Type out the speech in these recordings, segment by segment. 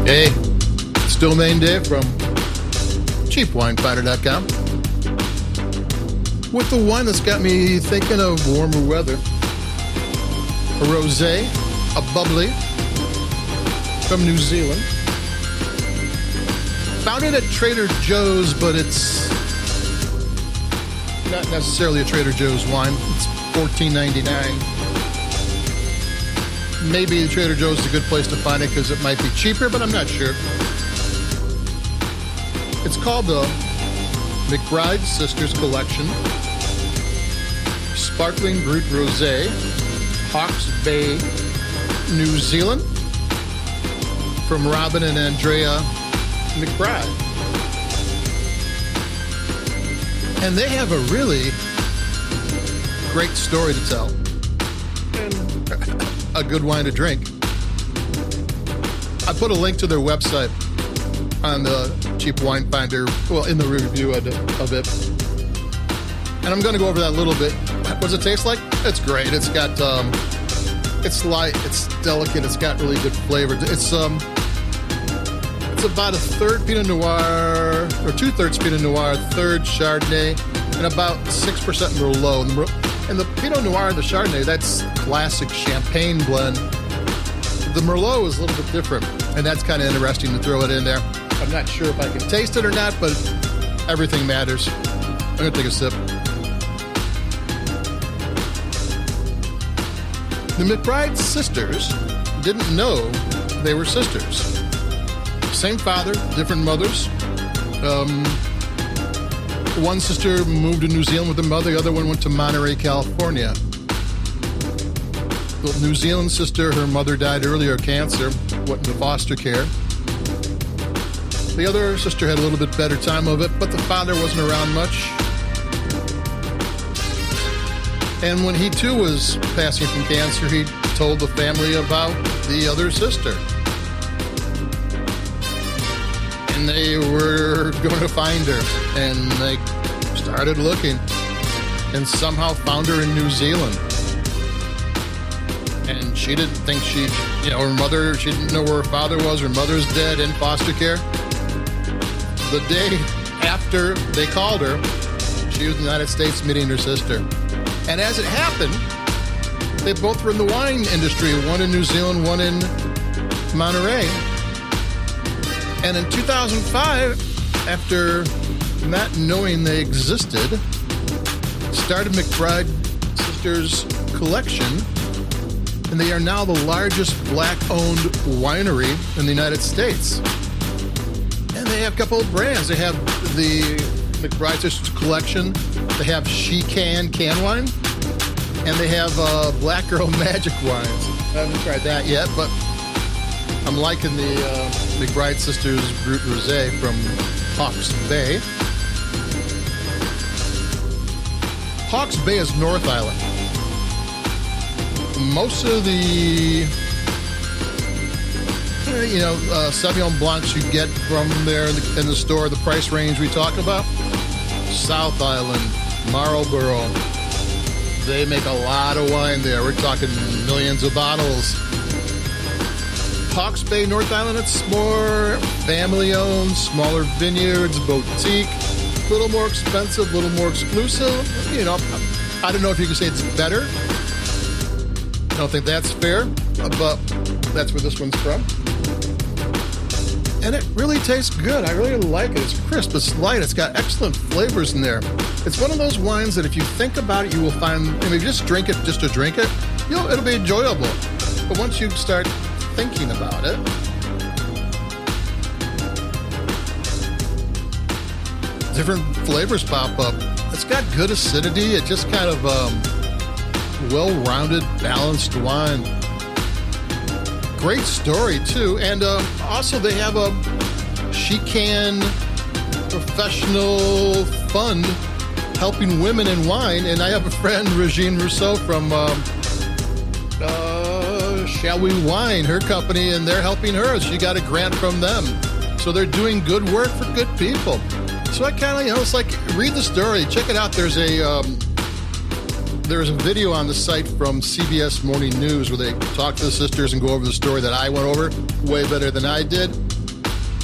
Hey, it's Domain Dave from cheapwinefinder.com with the wine that's got me thinking of warmer weather. A Rosé, a bubbly from New Zealand. Found it at Trader Joe's, but it's not necessarily a Trader Joe's wine. It's $14.99. Maybe Trader Joe's is a good place to find it because it might be cheaper, but I'm not sure. It's called the McBride Sisters Collection. Sparkling Brut Rosé, Hawke's Bay, New Zealand, from Robin and Andrea McBride. And they have a really great story to tell. And a good wine to drink. I put a link to their website on the Cheap Wine Finder, well, in the review of it. And I'm going to go over that a little bit. What does it taste like? It's great. It's got, it's light, it's delicate, it's got really good flavor. It's about a third Pinot Noir, or 2/3 Pinot Noir, a third Chardonnay, and about 6% Merlot. And the Pinot Noir and the Chardonnay, that's classic champagne blend. The Merlot is a little bit different, and that's kind of interesting to throw it in there. I'm not sure if I can taste it or not, but everything matters. I'm going to take a sip. The McBride sisters didn't know they were sisters. Same father, different mothers. One sister moved to New Zealand with her mother. The other one went to Monterey, California. The New Zealand sister, her mother died earlier of cancer, went into foster care. The other sister had a little bit better time of it, but the father wasn't around much. And when he too was passing from cancer, he told the family about the other sister. And they were going to find her, and they started looking and somehow found her in New Zealand. And she didn't think her mother, she didn't know where her father was. Her mother's dead in foster care. The day after they called her, she was in the United States meeting her sister. And as it happened, they both were in the wine industry, one in New Zealand, one in Monterey. And in 2005, after not knowing they existed, started McBride Sisters Collection, and they are now the largest black-owned winery in the United States. And they have a couple of brands. They have the McBride Sisters Collection. They have She Can wine, and they have Black Girl Magic wines. I haven't tried that yet, but I'm liking the McBride Sisters Brut Rosé from Hawke's Bay. Hawke's Bay is North Island. Most of the, Sauvignon Blancs you get from there in the store, the price range we talk about, South Island, Marlborough, they make a lot of wine there. We're talking millions of bottles. Hawke's Bay, North Island, it's more family-owned, smaller vineyards, boutique, a little more expensive, a little more exclusive. I don't know if you can say it's better. I don't think that's fair, but that's where this one's from. And it really tastes good. I really like it. It's crisp, it's light, it's got excellent flavors in there. It's one of those wines that if you think about it, you will find, if you just drink it just to drink it, it'll be enjoyable. But once you start thinking about it, different flavors pop up. It's got good acidity. It just kind of well-rounded, balanced wine. Great story too, and also they have a She Can professional fund helping women in wine. And I have a friend, Regine Rousseau from Shall We Wine, her company, and they're helping her. She got a grant from them. So they're doing good work for good people. So I kind of, it's like, read the story, check it out. There's a video on the site from CBS Morning News where they talk to the sisters and go over the story that I went over way better than I did.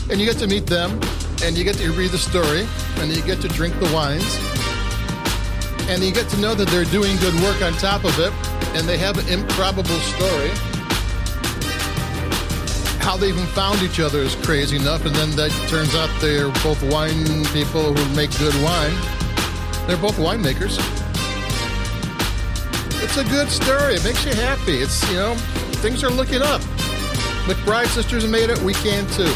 And you get to meet them, and you get to read the story, and you get to drink the wines, and you get to know that they're doing good work on top of it, and they have an improbable story. How they even found each other is crazy enough, and then that turns out they're both wine people who make good wine. They're both winemakers. It's a good story. It makes you happy. It's, things are looking up. McBride sisters made it. We can too.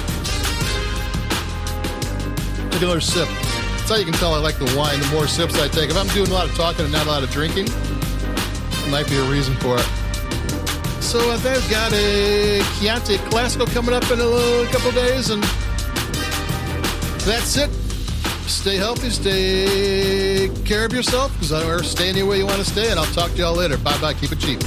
Take another sip. That's how you can tell I like the wine. The more sips I take. If I'm doing a lot of talking and not a lot of drinking, there might be a reason for it. So they've got a Chianti Classico coming up in a couple days, and that's it. Stay healthy, stay care of yourself, or stay any way you want to stay, and I'll talk to y'all later. Bye-bye. Keep it cheap.